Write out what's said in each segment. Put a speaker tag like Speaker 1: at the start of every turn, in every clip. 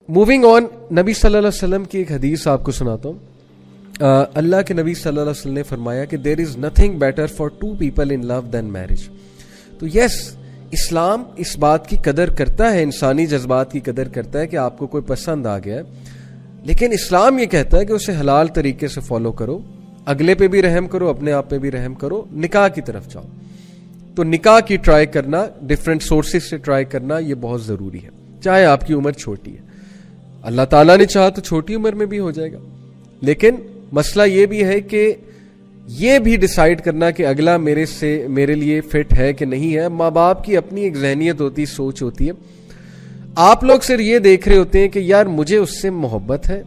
Speaker 1: Moving on, نبی صلی اللہ علیہ وسلم کی ایک حدیث آپ کو سناتا ہوں. اللہ کے نبی صلی اللہ علیہ وسلم نے فرمایا کہ there is nothing better for two people in love than marriage. تو یس، اسلام اس بات کی قدر کرتا ہے، انسانی جذبات کی قدر کرتا ہے کہ آپ کو کوئی پسند آ گیا ہے، لیکن اسلام یہ کہتا ہے کہ اسے حلال طریقے سے فالو کرو، اگلے پہ بھی رحم کرو، اپنے آپ پہ بھی رحم کرو، نکاح کی طرف جاؤ. تو نکاح کی ٹرائی کرنا، ڈفرینٹ سورسز سے ٹرائی کرنا، یہ بہت ضروری ہے، چاہے آپ کی عمر چھوٹی ہے. اللہ تعالیٰ نے چاہا تو چھوٹی عمر میں بھی ہو جائے گا، لیکن مسئلہ یہ بھی ہے کہ یہ بھی ڈیسائیڈ کرنا کہ اگلا میرے لیے فٹ ہے کہ نہیں ہے. ماں باپ کی اپنی ایک ذہنیت ہوتی، سوچ ہوتی ہے. آپ لوگ صرف یہ دیکھ رہے ہوتے ہیں کہ یار مجھے اس سے محبت ہے،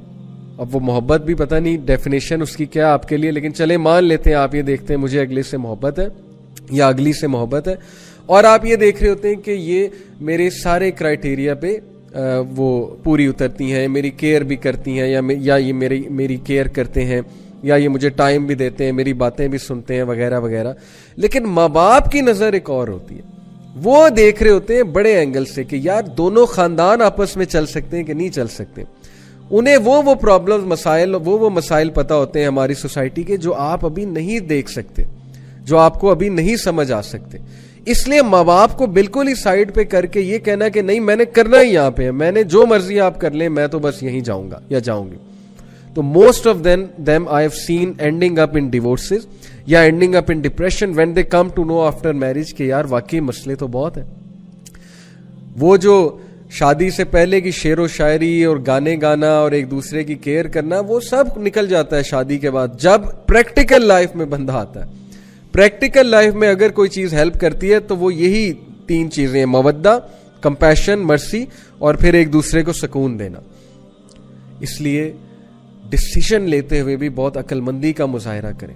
Speaker 1: اب وہ محبت بھی پتہ نہیں ڈیفینیشن اس کی کیا آپ کے لیے، لیکن چلے مان لیتے ہیں آپ یہ دیکھتے ہیں مجھے اگلے سے محبت ہے یا اگلی سے محبت ہے، اور آپ یہ دیکھ رہے ہوتے ہیں کہ یہ میرے سارے کرائٹیریا پہ وہ پوری اترتی ہیں، میری کیئر بھی کرتی ہیں، یا یہ میری کیئر کرتے ہیں، یا یہ مجھے ٹائم بھی دیتے ہیں، میری باتیں بھی سنتے ہیں، وغیرہ وغیرہ. لیکن ماں باپ کی نظر ایک اور ہوتی ہے، وہ دیکھ رہے ہوتے ہیں بڑے اینگل سے کہ یار دونوں خاندان آپس میں چل سکتے ہیں کہ نہیں چل سکتے. انہیں وہ پرابلم، وہ مسائل پتہ ہوتے ہیں ہماری سوسائٹی کے جو آپ ابھی نہیں دیکھ سکتے، جو آپ کو ابھی نہیں سمجھ آ سکتے. اس لیے ماں باپ کو بالکل ہی سائڈ پہ کر کے یہ کہنا کہ نہیں میں نے کرنا ہی یہاں پہ ہے، میں نے جو مرضی آپ کر لیں، میں تو بس یہیں جاؤں گا یا جاؤں گی. تو most of them I have seen ending up in divorces یا ending up in depression when they come to know after marriage کہ یار واقعی مسئلے تو بہت ہیں. وہ جو شادی سے پہلے کی شعر و شاعری اور گانے گانا اور ایک دوسرے کی کیئر کرنا، وہ سب نکل جاتا ہے شادی کے بعد، جب پریکٹیکل لائف میں بندہ آتا ہے. پریکٹیکل لائف میں اگر کوئی چیز ہیلپ کرتی ہے تو وہ یہی 3 چیزیں ہیں: مودہ، کمپیشن، مرسی، اور پھر ایک دوسرے کو سکون دینا. اس لیے ڈیسیژن لیتے ہوئے بھی بہت عقل مندی کا مظاہرہ کریں،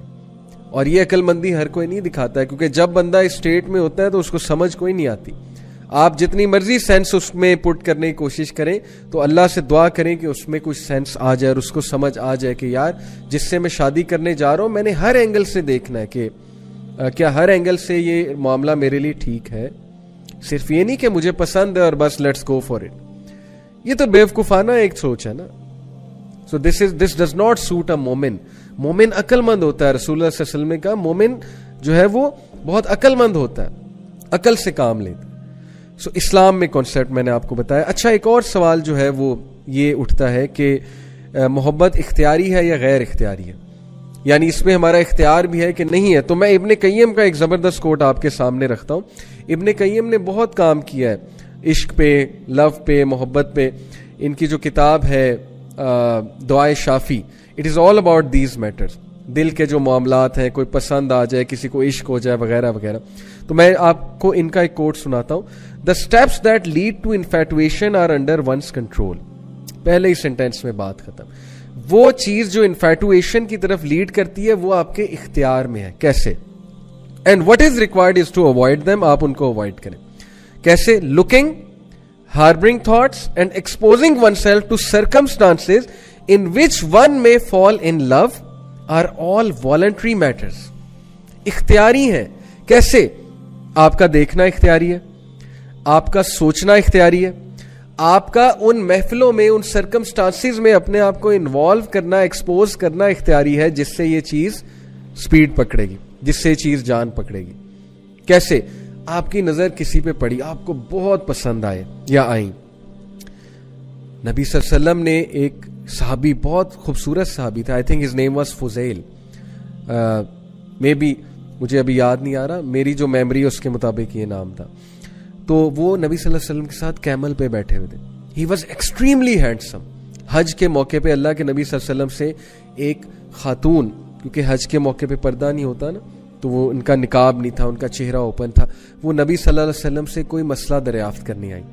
Speaker 1: اور یہ عقل مندی ہر کوئی نہیں دکھاتا ہے، کیونکہ جب بندہ اس اسٹیٹ میں ہوتا ہے تو اس کو سمجھ کوئی نہیں آتی. آپ جتنی مرضی سینس اس میں پٹ کرنے کی کوشش کریں تو اللہ سے دعا کریں کہ اس میں کچھ سینس آ جائے اور اس کو سمجھ آ جائے کہ یار جس سے میں شادی کرنے جا رہا ہوں میں نے ہر اینگل سے دیکھنا ہے کہ کیا ہر اینگل سے یہ معاملہ میرے لیے ٹھیک ہے. صرف یہ نہیں کہ مجھے پسند ہے اور بس لیٹس گو فار اٹ. یہ تو بیوقوفانہ ایک سوچ ہے نا. So this does not suit a مومن. مومن عقل مند ہوتا ہے. رسول اللہ صلی اللہ علیہ وسلم نے کہا مومن جو ہے وہ بہت عقل مند ہوتا ہے، عقل سے کام لیتا ہے. سو اسلام میں کانسیپٹ میں نے آپ کو بتایا. اچھا، ایک اور سوال جو ہے وہ یہ اٹھتا ہے کہ محبت اختیاری ہے یا غیر اختیاری ہے، یعنی اس میں ہمارا اختیار بھی ہے کہ نہیں ہے. تو میں ابن قیم کا ایک زبردست کوٹ آپ کے سامنے رکھتا ہوں. ابن قیم نے بہت کام کیا ہے عشق پہ، لو پہ، محبت پہ. ان کی جو کتاب ہے دعائے شافی، it is all about these matters. دل کے جو معاملات ہیں، کوئی پسند آ جائے، کسی کو عشق ہو جائے، وغیرہ وغیرہ. تو میں آپ کو ان کا ایک کوٹ سناتا ہوں. The steps that lead to infatuation are under one's control. پہلے ہی سینٹینس میں بات ختم. وہ چیز جو انفیٹویشن کی طرف لیڈ کرتی ہے وہ آپ کے اختیار میں ہے. کیسے؟ And what is required is to avoid them. آپ ان کو اوائڈ کریں. کیسے؟ Looking, harboring thoughts and exposing oneself to circumstances in which one may fall in love are all voluntary matters. اختیاری ہیں. کیسے؟ آپ کا دیکھنا اختیاری ہے، آپ کا سوچنا اختیاری ہے، آپ کا ان محفلوں میں، ان سرکمسٹانسز میں اپنے آپ کو انوالو کرنا، ایکسپوز کرنا اختیاری ہے، جس سے یہ چیز سپیڈ پکڑے گی، جس سے یہ چیز جان پکڑے گی. کیسے؟ آپ کی نظر کسی پہ پڑی، آپ کو بہت پسند آئے یا آئیں. نبی صلی اللہ علیہ وسلم نے ایک صحابی، بہت خوبصورت صحابی تھا، I think his name was Fuzail, may be مجھے ابھی یاد نہیں آ رہا، میری جو میموری ہے اس کے مطابق یہ نام تھا. تو وہ نبی صلی اللہ علیہ وسلم کے ساتھ کیمل پہ بیٹھے ہوئے تھے. He was extremely handsome. حج کے موقع پہ اللہ کے نبی صلی اللہ علیہ وسلم سے ایک خاتون، کیونکہ حج کے موقع پہ پردہ نہیں ہوتا نا، تو وہ ان کا نقاب نہیں تھا، ان کا چہرہ اوپن تھا. وہ نبی صلی اللہ علیہ وسلم سے کوئی مسئلہ دریافت کرنے آئی.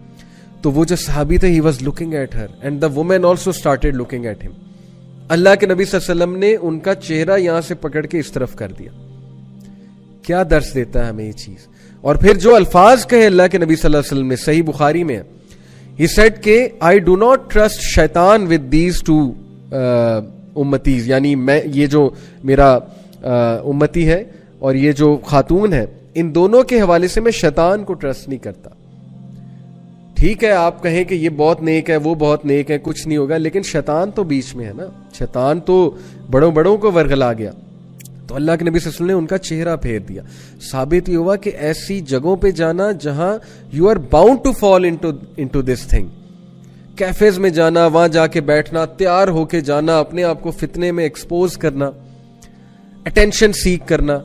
Speaker 1: تو وہ جو صحابی تھے، he was looking at her and the woman also started looking at him. اللہ کے نبی صلی اللہ علیہ وسلم نے ان کا چہرہ یہاں سے پکڑ کے اس طرف کر دیا. کیا درس دیتا ہے ہمیں یہ چیز. اور پھر جو الفاظ کہے اللہ کے نبی صلی اللہ علیہ وسلم نے، صحیح بخاری میں، ہی سیڈ کہ آئی ڈو ناٹ ٹرسٹ شیطان ود دیز ٹو امتیز، یعنی میں یہ جو میرا امتی ہے اور یہ جو خاتون ہے، ان دونوں کے حوالے سے میں شیطان کو ٹرسٹ نہیں کرتا. ٹھیک ہے آپ کہیں کہ یہ بہت نیک ہے وہ بہت نیک ہے, کچھ نہیں ہوگا, لیکن شیطان تو بیچ میں ہے نا, شیطان تو بڑوں کو ورغلا گیا. تو اللہ کے نبی صلی اللہ علیہ وسلم نے ان کا چہرہ پھیر دیا. ثابت یہ ہوا کہ ایسی جگہوں پہ جانا جہاں you are bound to fall into this thing, cafes میں جانا, وہاں جا کے بیٹھنا, تیار ہو کے جانا, اپنے آپ کو فتنے میں ایکسپوز کرنا, اٹینشن سیک کرنا,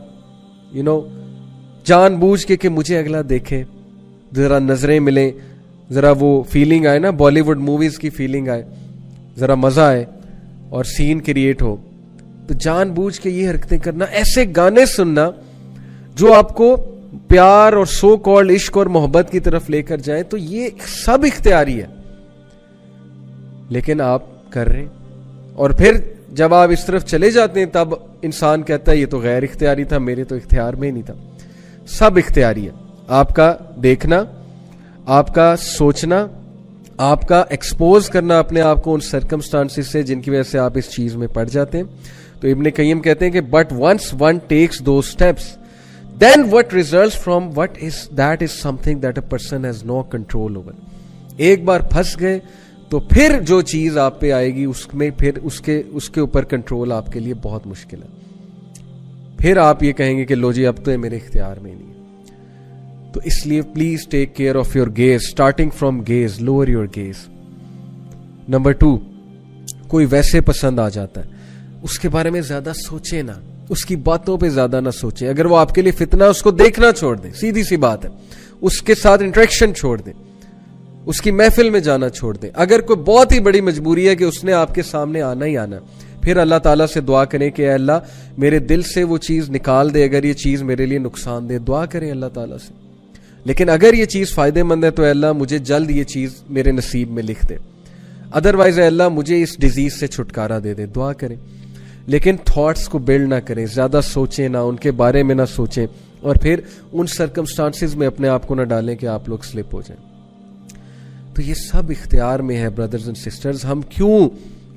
Speaker 1: جان بوجھ کے کہ مجھے اگلا دیکھے, ذرا نظریں ملیں, ذرا وہ فیلنگ آئے نا, بالی ووڈ موویز کی فیلنگ آئے, ذرا مزہ آئے اور سین کریٹ ہو. تو جان بوجھ کے یہ حرکتیں کرنا, ایسے گانے سننا جو آپ کو پیار اور سو کالڈ عشق اور محبت کی طرف لے کر جائیں, تو یہ سب اختیاری ہے, لیکن آپ کر رہے ہیں. اور پھر جب آپ اس طرف چلے جاتے ہیں تب انسان کہتا ہے یہ تو غیر اختیاری تھا, میرے تو اختیار میں ہی نہیں تھا. سب اختیاری ہے, آپ کا دیکھنا, آپ کا سوچنا, آپ کا ایکسپوز کرنا اپنے آپ کو ان سرکمسٹانسز سے جن کی وجہ سے آپ اس چیز میں پڑ جاتے ہیں. تو ابن قیم کہتے ہیں کہ but once one takes those steps then what results from what is that is something that a person has no control over. ایک بار پھنس گئے تو پھر جو چیز آپ پہ آئے گی اس میں پھر اس کے اوپر کنٹرول آپ کے لیے بہت مشکل ہے. پھر آپ یہ کہیں گے کہ لو جی اب تو یہ میرے اختیار میں نہیں ہے. تو اس لیے please take care of your gaze, starting from gaze, lower your gaze. Number 2, کوئی ویسے پسند آ جاتا ہے, اس کے بارے میں زیادہ سوچیں نہ, اس کی باتوں پہ زیادہ نہ سوچیں. اگر وہ آپ کے لیے فتنہ, اس کو دیکھنا چھوڑ دیں, سیدھی سی بات ہے. اس کے ساتھ انٹریکشن چھوڑ دیں, اس کی محفل میں جانا چھوڑ دیں. اگر کوئی بہت ہی بڑی مجبوری ہے کہ اس نے آپ کے سامنے آنا ہی آنا, پھر اللہ تعالیٰ سے دعا کریں کہ اے اللہ میرے دل سے وہ چیز نکال دے اگر یہ چیز میرے لیے نقصان دے. دعا کریں اللہ تعالیٰ سے. لیکن اگر یہ چیز فائدے مند ہے تو اے اللہ مجھے جلد یہ چیز میرے نصیب میں لکھ دے, ادروائز اے اللہ مجھے اس ڈیزیز سے چھٹکارا دے دے. دعا کریں, لیکن تھاٹس کو بلڈ نہ کریں, زیادہ سوچیں نہ, ان کے بارے میں نہ سوچیں, اور پھر ان سرکمسٹانسز میں اپنے آپ کو نہ ڈالیں کہ آپ لوگ سلپ ہو جائیں. تو یہ سب اختیار میں ہے برادرز اینڈ سسٹرز. ہم کیوں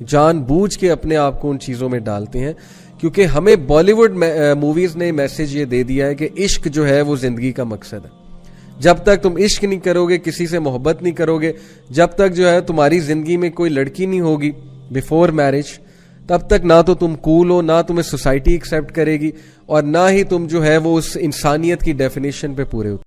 Speaker 1: جان بوجھ کے اپنے آپ کو ان چیزوں میں ڈالتے ہیں؟ کیونکہ ہمیں بالی ووڈ موویز نے میسج یہ دے دیا ہے کہ عشق جو ہے وہ زندگی کا مقصد ہے. جب تک تم عشق نہیں کرو گے, کسی سے محبت نہیں کرو گے, جب تک جو ہے تمہاری زندگی میں کوئی لڑکی نہیں ہوگی بیفور میرج, تب تک نہ تو تم کول ہو, نہ تمہیں سوسائٹی ایکسیپٹ کرے گی, اور نہ ہی تم جو ہے وہ اس انسانیت کی ڈیفینیشن پہ پورے ہو.